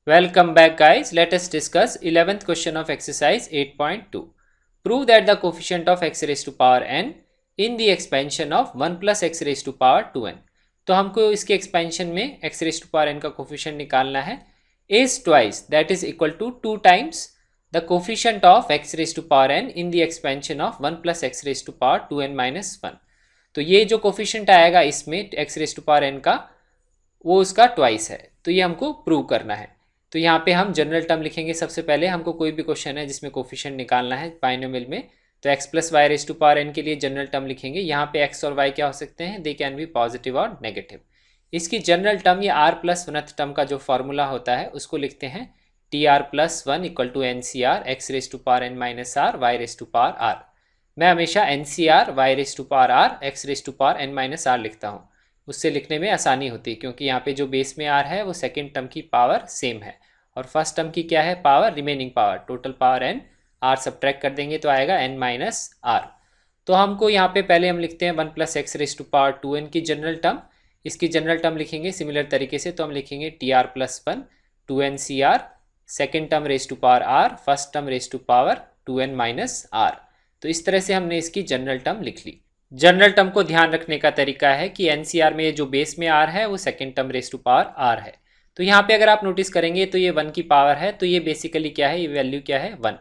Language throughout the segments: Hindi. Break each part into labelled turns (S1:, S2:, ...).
S1: Welcome back guys. Let us discuss 11th question of exercise 8.2. Prove that the coefficient of x raised to power n in the expansion of 1 plus x raised to power 2n. तो हमको इसके एक्सपेंशन में x raised to power n का कोफिशिएंट निकालना है is twice that is equal to 2 times the coefficient of x raised to power n in the expansion of 1 plus x raised to power 2n minus 1. तो ये जो कोफिशिएंट आएगा इसमें x raised to power n का वो उसका ट्वाइस है, तो ये हमको प्रूव करना है। तो यहाँ पे हम जनरल टर्म लिखेंगे। सबसे पहले हमको कोई भी क्वेश्चन है जिसमें कोफिशिएंट निकालना है बाइनोमियल में, तो x plus y raise to power n के लिए जनरल टर्म लिखेंगे। यहाँ पे x और y क्या हो सकते हैं, दे कैन बी पॉजिटिव और नेगेटिव। इसकी जनरल टर्म या r प्लस वनथ टर्म का जो फॉर्मूला होता है उसको लिखते हैं t r plus one equal to n c r x raise to power n minus r y raise to power r। मैं हमेशा n c r y raise to power r x raise to power n minus r लिखता हूँ, उससे लिखने में आसानी होती है क्योंकि यहाँ पे जो बेस में आर है वो सेकेंड टर्म की पावर सेम है और फर्स्ट टर्म की क्या है power, remaining power, total power n, r subtract कर देंगे तो आएगा n माइनस आर। तो हमको यहाँ पे पहले हम लिखते हैं 1 plus x raise to power 2n की जनरल टर्म। इसकी जनरल टर्म लिखेंगे सिमिलर तरीके से, तो हम लिखेंगे t r plus one 2n c r, second term raise to power r, first term raise to power 2n minus r. तो इस तरह से हमने इसकी जनरल टर्म लिख ली। जनरल टर्म को ध्यान रखने का तरीका है कि एनसीआर में जो बेस में आर है वो second term raise to power r है। तो यहाँ पे अगर आप नोटिस करेंगे तो ये 1 की पावर है, तो ये बेसिकली क्या है, ये वैल्यू क्या है 1,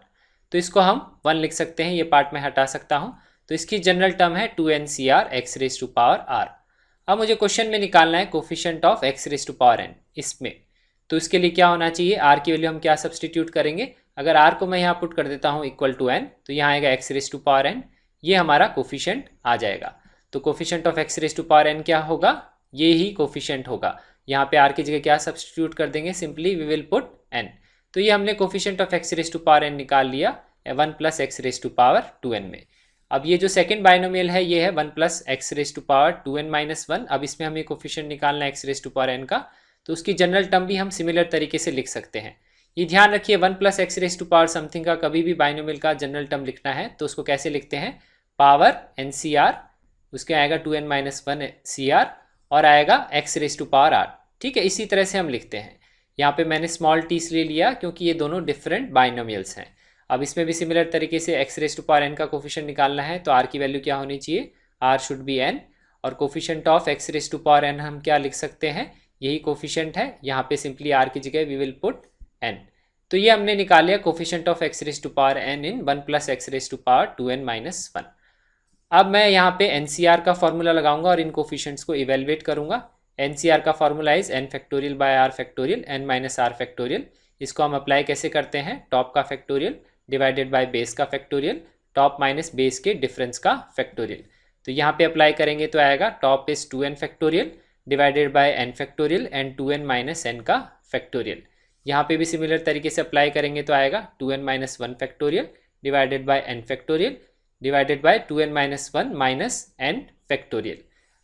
S1: तो इसको हम 1 लिख सकते हैं। ये पार्ट में हटा सकता हूँ। तो इसकी जनरल टर्म है 2n x raise to power r. अब मुझे क्वेश्चन में निकालना है coefficient of x raise to power n इसमें। तो इसके लिए क्या होना चाहिए, आर की वैल्यू हम क्या सब्सटीट्यूट करेंगे। अगर आर को मैं यहाँ पुट कर देता हूँ इक्वल टू n, तो यहाँ आएगा x raise to power n, ये हमारा कोफिशिएंट आ जाएगा। तो coefficient of x raise to power n क्या होगा, ये ही कोफिशिएंट होगा। यहाँ पे आर की जगह क्या सब्स्टिट्यूट कर देंगे, simply we will put n। तो ये हमने coefficient of x raise to power n निकाल लिया 1 plus x raise to power 2n में। अब ये जो सेकंड बाइनोमियल है ये है 1 plus x raise to power 2n minus 1। अब इसमें हमें कोफिशिएंट निकालना है x raise to power n का, तो उसकी जनरल टर्म भी हम सिमिलर तरीके से लिख सकते हैं। ये ध्यान रखिए 1 plus x raise to power something का कभी भी बाइनोमियल का जनरल टर्म लिखना है तो उसको कैसे लिखते हैं, पावर एन सी आर, उसके आएगा 2n माइनस वन सी आर और आएगा x raise to power r. ठीक है, इसी तरह से हम लिखते हैं। यहाँ पे मैंने स्मॉल टी इसलिए लिया क्योंकि ये दोनों डिफरेंट बाइनोमियल्स हैं। अब इसमें भी सिमिलर तरीके से x raise to power n का कोफिशिएंट निकालना है, तो r की वैल्यू क्या होनी चाहिए, r शुड बी n, और coefficient of x raise to power n हम क्या लिख सकते हैं, यही कोफिशिएंट है। यहाँ पे सिंपली r की जगह वी विल पुट n। तो ये हमने निकाल लिया coefficient of x raise to power n in 1 plus x raise to power 2n minus 1। अब मैं यहाँ पे एनसीआर का फॉर्मूला लगाऊंगा और इन कोफिशिएंट्स को इवेलुएट करूंगा। एनसीआर का formula is n factorial by r factorial n minus r factorial. इसको हम अप्लाई कैसे करते हैं, टॉप का फैक्टोरियल डिवाइडेड बाय बेस का फैक्टोरियल, टॉप माइनस बेस के डिफरेंस का फैक्टोरियल। तो यहाँ पे अप्लाई करेंगे तो आएगा top is 2n factorial divided by n factorial and 2n minus n का फैक्टोरियल। यहाँ पे भी सिमिलर तरीके से अप्लाई करेंगे तो आएगा 2n minus one factorial divided by n factorial divided bye 2n minus one minus n factorial.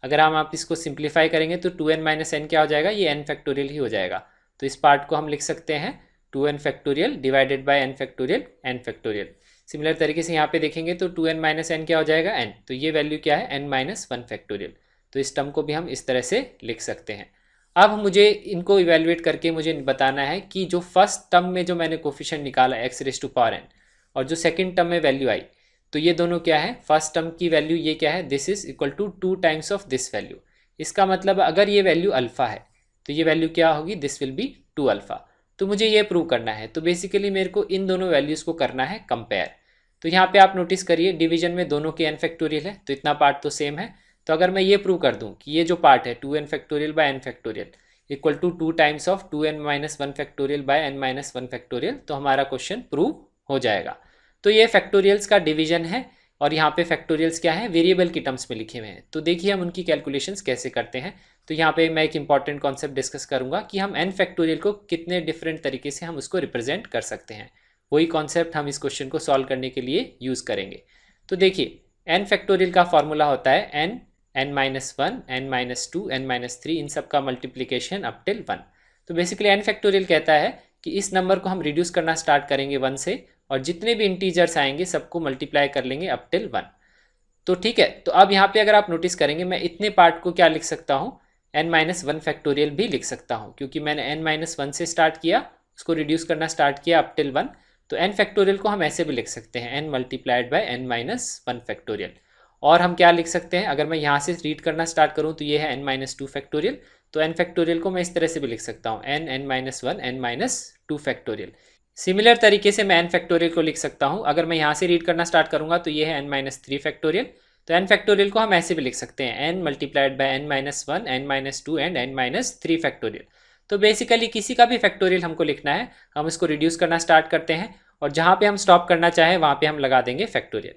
S1: अगर हम आप इसको सिंप्लीफाई करेंगे तो 2n माइनस n क्या हो जाएगा, ये n फैक्टोरियल ही हो जाएगा। तो इस पार्ट को हम लिख सकते हैं 2n factorial divided by n factorial n factorial. Similar तरीके से यहाँ पे देखेंगे तो 2n माइनस n क्या हो जाएगा n, तो ये वैल्यू क्या है n माइनस वन फैक्टोरियल। तो इस टर्म को भी हम इस तरह से लिख सकते हैं। अब मुझे इनको इवेलुएट करके मुझे बताना है कि जो फर्स्ट टर्म में जो मैंने कोफिशिएंट निकाला x raise to power n और जो सेकेंड टर्म में वैल्यू आई, तो ये दोनों क्या है, फर्स्ट टर्म की वैल्यू ये क्या है, this is equal to 2 times of this value. इसका मतलब अगर ये वैल्यू अल्फा है तो ये वैल्यू क्या होगी, दिस विल बी 2 अल्फा। तो मुझे ये प्रूव करना है, तो बेसिकली मेरे को इन दोनों वैल्यूज़ को करना है कंपेयर। तो यहाँ पे आप नोटिस करिए डिवीजन में दोनों के n फैक्टोरियल है, तो इतना पार्ट तो सेम है। तो अगर मैं ये प्रूव कर दूँ कि ये जो पार्ट है 2n factorial by n factorial equal to 2 times of 2n minus one factorial by n minus one factorial, तो हमारा क्वेश्चन प्रूव हो जाएगा। तो ये फैक्टोरियल्स का डिवीजन है और यहाँ पे फैक्टोरियल्स क्या है, वेरिएबल की टर्म्स में लिखे हुए हैं। तो देखिए हम उनकी कैलकुलेशंस कैसे करते हैं। तो यहाँ पे मैं एक इंपॉर्टेंट कॉन्सेप्ट डिस्कस करूंगा कि हम n फैक्टोरियल को कितने डिफरेंट तरीके से हम उसको रिप्रेजेंट कर सकते हैं। वही कॉन्सेप्ट हम इस क्वेश्चन को सॉल्व करने के लिए यूज़ करेंगे। तो देखिए n फैक्टोरियल का फॉर्मूला होता है n, n minus one, n minus two, n minus three, इन सब का मल्टीप्लीकेशन अप टिल 1। तो बेसिकली n फैक्टोरियल कहता है कि इस नंबर को हम रिड्यूस करना स्टार्ट करेंगे 1 से और जितने भी इंटीजर्स आएंगे सबको मल्टीप्लाई कर लेंगे अप टिल 1। तो ठीक है, तो अब यहाँ पे अगर आप नोटिस करेंगे मैं इतने पार्ट को क्या लिख सकता हूँ, n माइनस वन फैक्टोरियल भी लिख सकता हूँ क्योंकि मैंने n माइनस वन से स्टार्ट किया, उसको रिड्यूस करना स्टार्ट किया अप टिल 1, तो n फैक्टोरियल को हम ऐसे भी लिख सकते हैं n multiplied by n minus 1 factorial. और हम क्या लिख सकते हैं, अगर मैं यहाँ से रीड करना स्टार्ट करूँ तो ये है n माइनस 2 फैक्टोरियल, तो n फैक्टोरियल को मैं इस तरह से भी लिख सकता हूँ n minus 1 n minus 2 factorial. Similar तरीके से मैं n फैक्टोरियल को लिख सकता हूँ, अगर मैं यहाँ से रीड करना स्टार्ट करूँगा तो ये है n माइनस 3 फैक्टोरियल, तो n फैक्टोरियल को हम ऐसे भी लिख सकते हैं n multiplied by n minus 1 n minus 2 and n minus 3 factorial. तो बेसिकली किसी का भी फैक्टोरियल हमको लिखना है, हम इसको रिड्यूस करना स्टार्ट करते हैं और जहाँ पे हम स्टॉप करना चाहें वहाँ पे हम लगा देंगे फैक्टोरियल।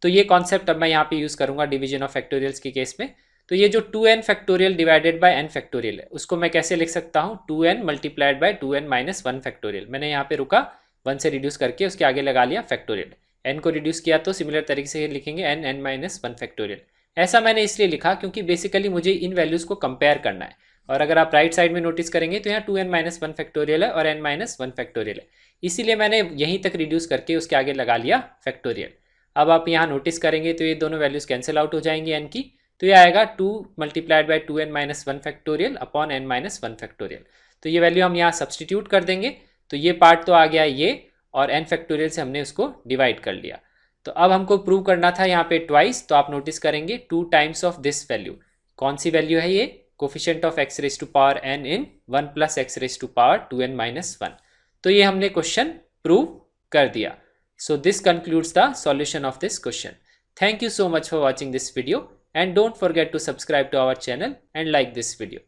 S1: तो ये कॉन्सेप्ट अब मैं यहाँ पे यूज़ करूँगा डिवीजन ऑफ फैक्टोरियल्स के केस में। तो ये जो 2n factorial divided by n factorial है, उसको मैं कैसे लिख सकता हूँ, 2n multiplied by 2n minus 1 factorial. मैंने यहाँ पे रुका, 1 से रिड्यूस करके उसके आगे लगा लिया फैक्टोरियल। n को रिड्यूस किया तो सिमिलर तरीके से लिखेंगे n माइनस 1 फैक्टोरियल। ऐसा मैंने इसलिए लिखा क्योंकि बेसिकली मुझे इन वैल्यूज़ को कंपेयर करना है। और अगर आप राइट साइड में नोटिस करेंगे तो यहाँ 2n माइनस 1 फैक्टोरियल है और n माइनस 1 फैक्टोरियल है, इसीलिए मैंने यहीं तक रिड्यूस करके उसके आगे लगा लिया फैक्टोरियल। अब आप यहाँ नोटिस करेंगे तो ये दोनों वैल्यूज़ कैंसिल आउट हो जाएंगी n की, तो ये आएगा 2 multiplied by 2n minus 1 factorial upon n minus 1 factorial. तो ये वैल्यू हम यहाँ सब्सटीट्यूट कर देंगे, तो ये पार्ट तो आ गया ये, और n फैक्टोरियल से हमने उसको डिवाइड कर लिया। तो अब हमको प्रूव करना था यहाँ पे ट्वाइस, तो आप नोटिस करेंगे 2 टाइम्स ऑफ दिस वैल्यू। कौन सी वैल्यू है ये, coefficient of x raise to power n in 1 plus x raise to power 2n minus 1। तो ये हमने क्वेश्चन प्रूव कर दिया। So this concludes the solution of this question. Thank you so much for watching this video and don't forget to subscribe to our channel and like this video.